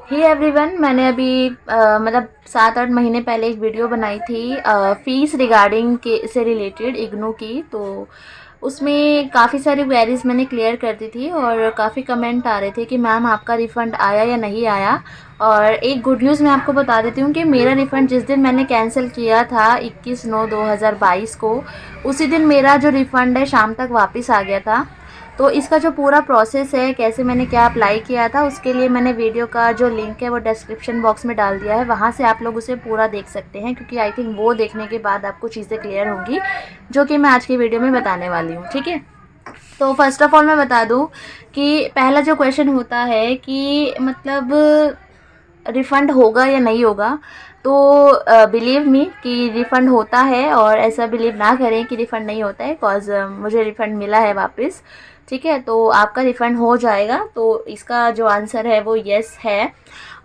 Hey everyone, मैंने अभी मतलब 7-8 महीने पहले एक वीडियो बनाई थी फ़ीस रिगार्डिंग के से रिलेटेड इग्नू की। तो उसमें काफ़ी सारी क्वेरीज मैंने क्लियर कर दी थी और काफ़ी कमेंट आ रहे थे कि मैम आपका रिफ़ंड आया या नहीं आया। और एक गुड न्यूज़ मैं आपको बता देती हूँ कि मेरा रिफ़ंड जिस दिन मैंने कैंसिल किया था 21/9/2022 को, उसी दिन मेरा जो रिफ़ंड है शाम तक वापस आ गया था। तो इसका जो पूरा प्रोसेस है, कैसे मैंने क्या अप्लाई किया था, उसके लिए मैंने वीडियो का जो लिंक है वो डिस्क्रिप्शन बॉक्स में डाल दिया है। वहाँ से आप लोग उसे पूरा देख सकते हैं, क्योंकि आई थिंक वो देखने के बाद आपको चीज़ें क्लियर होंगी जो कि मैं आज की वीडियो में बताने वाली हूँ। ठीक है, तो फर्स्ट ऑफ ऑल मैं बता दूँ कि पहला जो क्वेश्चन होता है कि मतलब रिफ़ंड होगा या नहीं होगा। तो बिलीव मी कि रिफ़ंड होता है, और ऐसा बिलीव ना करें कि रिफ़ंड नहीं होता है, बिकॉज़ मुझे रिफ़ंड मिला है वापस। ठीक है, तो आपका रिफ़ंड हो जाएगा। तो इसका जो आंसर है वो येस है।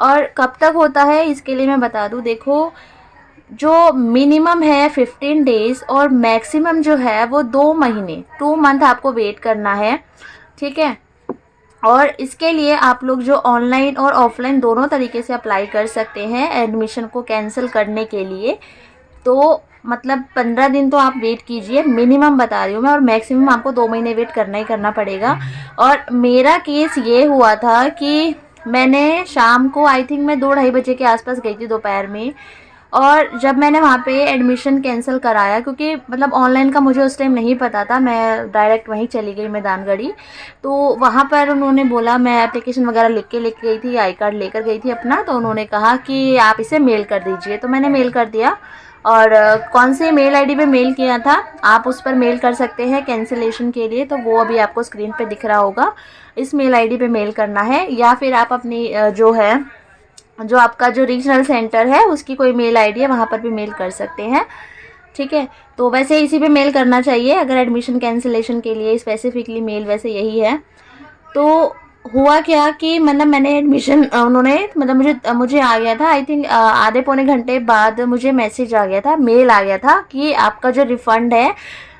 और कब तक होता है इसके लिए मैं बता दूँ। देखो, जो मिनिमम है 15 डेज़ और मैक्सिमम जो है वो 2 महीने 2 मंथ आपको वेट करना है। ठीक है, और इसके लिए आप लोग जो ऑनलाइन और ऑफलाइन दोनों तरीके से अप्लाई कर सकते हैं एडमिशन को कैंसिल करने के लिए। तो मतलब 15 दिन तो आप वेट कीजिए, मिनिमम बता रही हूँ मैं, और मैक्सिमम आपको 2 महीने वेट करना ही करना पड़ेगा। और मेरा केस ये हुआ था कि मैंने शाम को आई थिंक मैं 2-2:30 बजे के आसपास गई थी दोपहर में। और जब मैंने वहाँ पे एडमिशन कैंसिल कराया, क्योंकि मतलब ऑनलाइन का मुझे उस टाइम नहीं पता था, मैं डायरेक्ट वहीं चली गई मैदानगढ़ी। तो वहाँ पर उन्होंने बोला, मैं एप्लीकेशन वगैरह लिख के लेके गई थी, आई कार्ड लेकर गई थी अपना, तो उन्होंने कहा कि आप इसे मेल कर दीजिए। तो मैंने मेल कर दिया। और कौन से मेल आईडी पे मेल किया था, आप उस पर मेल कर सकते हैं कैंसिलेशन के लिए, तो वो अभी आपको स्क्रीन पे दिख रहा होगा। इस मेल आईडी पे मेल करना है, या फिर आप अपनी जो आपका जो रीजनल सेंटर है उसकी कोई मेल आईडी है वहाँ पर भी मेल कर सकते हैं। ठीक है, तो वैसे इसी पे मेल करना चाहिए अगर एडमिशन कैंसिलेशन के लिए, स्पेसिफिकली मेल वैसे यही है। तो हुआ क्या कि मतलब मैंने एडमिशन उन्होंने मतलब मुझे आ गया था आई थिंक आधे पौने घंटे बाद मुझे मैसेज आ गया था, मेल आ गया था कि आपका जो रिफ़ंड है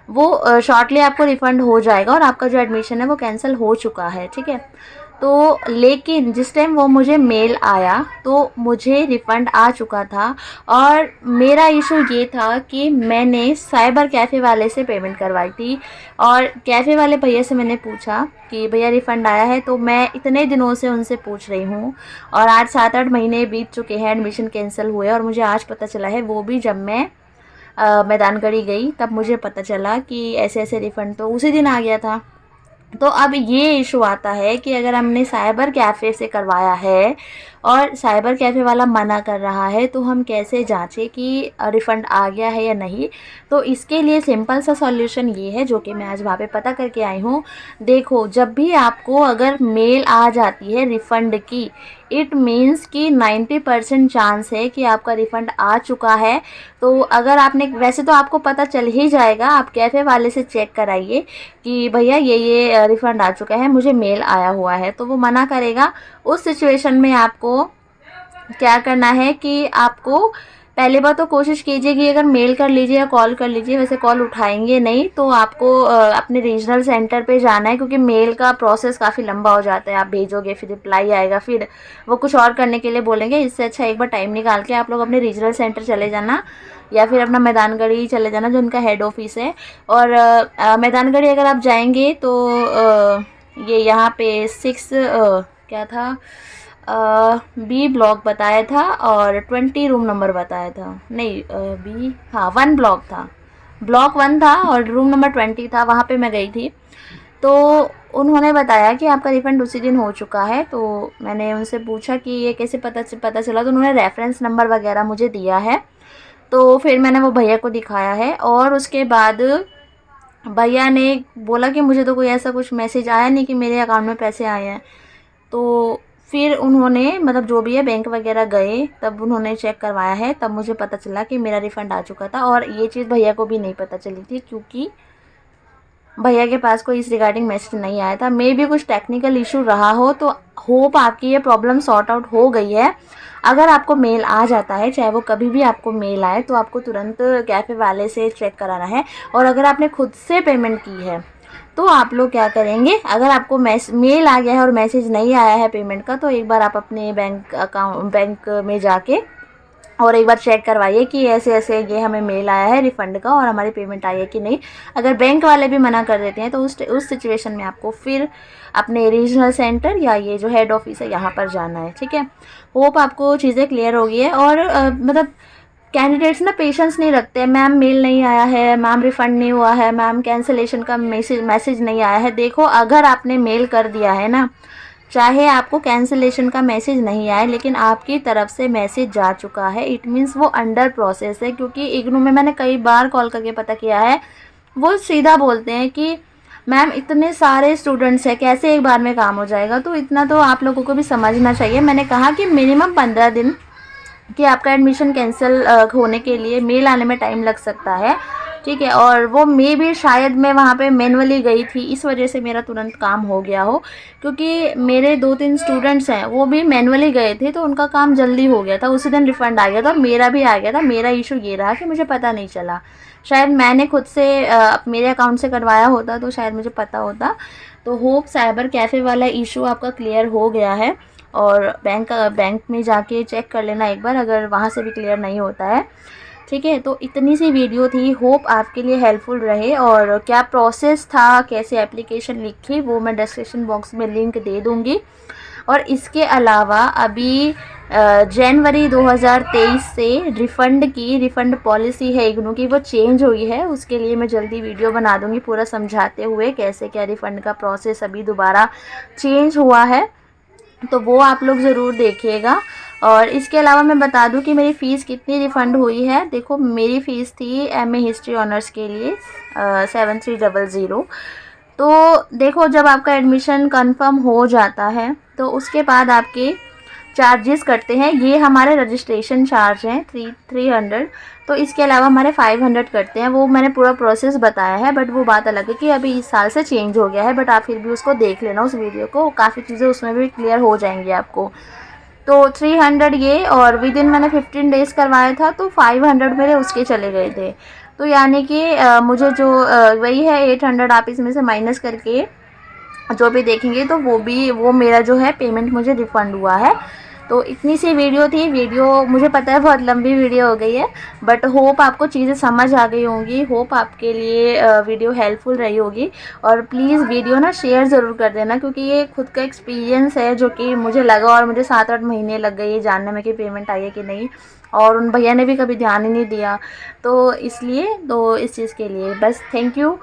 वो शॉर्टली आपको रिफ़ंड हो जाएगा और आपका जो एडमिशन है वो कैंसिल हो चुका है। ठीक है, तो लेकिन जिस टाइम वो मुझे मेल आया तो मुझे रिफ़ंड आ चुका था। और मेरा इशू ये था कि मैंने साइबर कैफ़े वाले से पेमेंट करवाई थी, और कैफ़े वाले भैया से मैंने पूछा कि भैया रिफ़ंड आया है। तो मैं इतने दिनों से उनसे पूछ रही हूँ, और आज 7-8 महीने बीत चुके हैं एडमिशन कैंसिल हुए, और मुझे आज पता चला है, वो भी जब मैं मैदानगढ़ी गई तब मुझे पता चला कि ऐसे ऐसे रिफ़ंड तो उसी दिन आ गया था। तो अब ये इशू आता है कि अगर हमने साइबर कैफ़े से करवाया है और साइबर कैफ़े वाला मना कर रहा है, तो हम कैसे जांचें कि रिफ़ंड आ गया है या नहीं। तो इसके लिए सिंपल सा सॉल्यूशन ये है, जो कि मैं आज वहाँ पे पता करके आई हूँ। देखो, जब भी आपको अगर मेल आ जाती है रिफ़ंड की, इट मीन्स कि 90% चांस है कि आपका रिफ़ंड आ चुका है। तो अगर आपने, वैसे तो आपको पता चल ही जाएगा, आप कैफ़े वाले से चेक कराइए कि भैया ये रिफ़ंड आ चुका है, मुझे मेल आया हुआ है, तो वो मना करेगा। उस सिचुएशन में आपको क्या करना है कि आपको पहली बात तो कोशिश कीजिए कि अगर मेल कर लीजिए या कॉल कर लीजिए, वैसे कॉल उठाएंगे नहीं, तो आपको अपने रीजनल सेंटर पे जाना है, क्योंकि मेल का प्रोसेस काफ़ी लंबा हो जाता है। आप भेजोगे, फिर रिप्लाई आएगा, फिर वो कुछ और करने के लिए बोलेंगे। इससे अच्छा एक बार टाइम निकाल के आप लोग अपने रीजनल सेंटर चले जाना, या फिर अपना मैदानगढ़ी चले जाना जो उनका हेड ऑफिस है। और मैदानगढ़ी अगर आप जाएंगे तो ये यहाँ पे 6 क्या था, बी ब्लॉक बताया था, और 20 रूम नंबर बताया था, नहीं बी, हाँ 1 ब्लॉक था, ब्लॉक 1 था और रूम नंबर 20 था। वहाँ पे मैं गई थी, तो उन्होंने बताया कि आपका रिफ़ंड उसी दिन हो चुका है। तो मैंने उनसे पूछा कि ये कैसे पता चला, तो उन्होंने रेफरेंस नंबर वगैरह मुझे दिया है। तो फिर मैंने वो भैया को दिखाया है, और उसके बाद भैया ने बोला कि मुझे तो कोई ऐसा कुछ मैसेज आया नहीं कि मेरे अकाउंट में पैसे आए हैं। तो फिर उन्होंने मतलब जो भी है बैंक वगैरह गए, तब उन्होंने चेक करवाया है, तब मुझे पता चला कि मेरा रिफ़ंड आ चुका था। और ये चीज़ भैया को भी नहीं पता चली थी, क्योंकि भैया के पास कोई इस रिगार्डिंग मैसेज नहीं आया था। मे भी कुछ टेक्निकल इशू रहा हो, तो होप आपकी ये प्रॉब्लम सॉर्ट आउट हो गई है। अगर आपको मेल आ जाता है, चाहे वो कभी भी आपको मेल आए, तो आपको तुरंत कैफ़े वाले से चेक कराना है। और अगर आपने खुद से पेमेंट की है तो आप लोग क्या करेंगे, अगर आपको मेल आ गया है और मैसेज नहीं आया है पेमेंट का, तो एक बार आप अपने बैंक में जाके और एक बार चेक करवाइए कि ऐसे ऐसे ये हमें मेल आया है रिफ़ंड का और हमारी पेमेंट आई है कि नहीं। अगर बैंक वाले भी मना कर देते हैं तो उस सिचुएशन में आपको फिर अपने रीजनल सेंटर या ये जो हेड ऑफिस है यहाँ पर जाना है, ठीक है। होप आपको चीज़ें क्लियर हो गई है। और मतलब कैंडिडेट्स ना पेशेंस नहीं रखते हैं, मैम मेल नहीं आया है, मैम रिफ़ंड नहीं हुआ है, मैम कैंसिलेशन का मैसेज नहीं आया है। देखो, अगर आपने मेल कर दिया है ना, चाहे आपको कैंसिलेशन का मैसेज नहीं आए, लेकिन आपकी तरफ से मैसेज जा चुका है, इट मीन्स वो अंडर प्रोसेस है। क्योंकि इग्नू में मैंने कई बार कॉल करके पता किया है, वो सीधा बोलते हैं कि मैम इतने सारे स्टूडेंट्स हैं, कैसे एक बार में काम हो जाएगा। तो इतना तो आप लोगों को भी समझना चाहिए। मैंने कहा कि मिनिमम 15 दिन कि आपका एडमिशन कैंसिल होने के लिए मेल आने में टाइम लग सकता है, ठीक है। और वो मे भी शायद मैं वहाँ पे मैनुअली गई थी, इस वजह से मेरा तुरंत काम हो गया हो। क्योंकि मेरे 2-3 स्टूडेंट्स हैं, वो भी मैनुअली गए थे, तो उनका काम जल्दी हो गया था, उसी दिन रिफ़ंड आ गया था, मेरा भी आ गया था। मेरा इशू ये रहा कि मुझे पता नहीं चला। शायद मैंने खुद से मेरे अकाउंट से करवाया होता तो शायद मुझे पता होता। तो होप साइबर कैफ़े वाला इशू आपका क्लियर हो गया है। और बैंक में जाके चेक कर लेना एक बार, अगर वहाँ से भी क्लियर नहीं होता है, ठीक है। तो इतनी सी वीडियो थी, होप आपके लिए हेल्पफुल रहे। और क्या प्रोसेस था, कैसे एप्लीकेशन लिखी, वो मैं डिस्क्रिप्शन बॉक्स में लिंक दे दूँगी। और इसके अलावा अभी जनवरी 2023 से रिफ़ंड पॉलिसी है इग्नू की, वो चेंज हुई है। उसके लिए मैं जल्दी वीडियो बना दूँगी पूरा समझाते हुए कैसे क्या रिफ़ंड का प्रोसेस अभी दोबारा चेंज हुआ है, तो वो आप लोग ज़रूर देखिएगा। और इसके अलावा मैं बता दूं कि मेरी फ़ीस कितनी रिफ़ंड हुई है। देखो, मेरी फ़ीस थी एमए हिस्ट्री ऑनर्स के लिए 7300। तो देखो, जब आपका एडमिशन कंफर्म हो जाता है तो उसके बाद आपके चार्जेस कटते हैं। ये हमारे रजिस्ट्रेशन चार्ज हैं 300। तो इसके अलावा हमारे 500 कटते हैं। वो मैंने पूरा प्रोसेस बताया है, बट वो बात अलग है कि अभी इस साल से चेंज हो गया है। बट आप फिर भी उसको देख लेना, उस वीडियो को, काफ़ी चीज़ें उसमें भी क्लियर हो जाएंगी आपको। तो 300 ये, और विद इन मैंने 15 डेज़ करवाया था, तो 500 मेरे उसके चले गए थे। तो यानी कि मुझे जो वही है 800, आप इसमें से माइनस करके जो भी देखेंगे तो वो मेरा जो है पेमेंट मुझे रिफ़ंड हुआ है। तो इतनी सी वीडियो थी। वीडियो मुझे पता है बहुत लंबी वीडियो हो गई है, बट होप आपको चीज़ें समझ आ गई होंगी। होप आपके लिए वीडियो हेल्पफुल रही होगी। और प्लीज़ वीडियो ना शेयर ज़रूर कर देना, क्योंकि ये खुद का एक्सपीरियंस है जो कि मुझे लगा, और मुझे 7-8 महीने लग गए ये जानने में कि पेमेंट आई है कि नहीं। और उन भैया ने भी कभी ध्यान ही नहीं दिया, तो इसलिए तो इस चीज़ के लिए बस थैंक यू।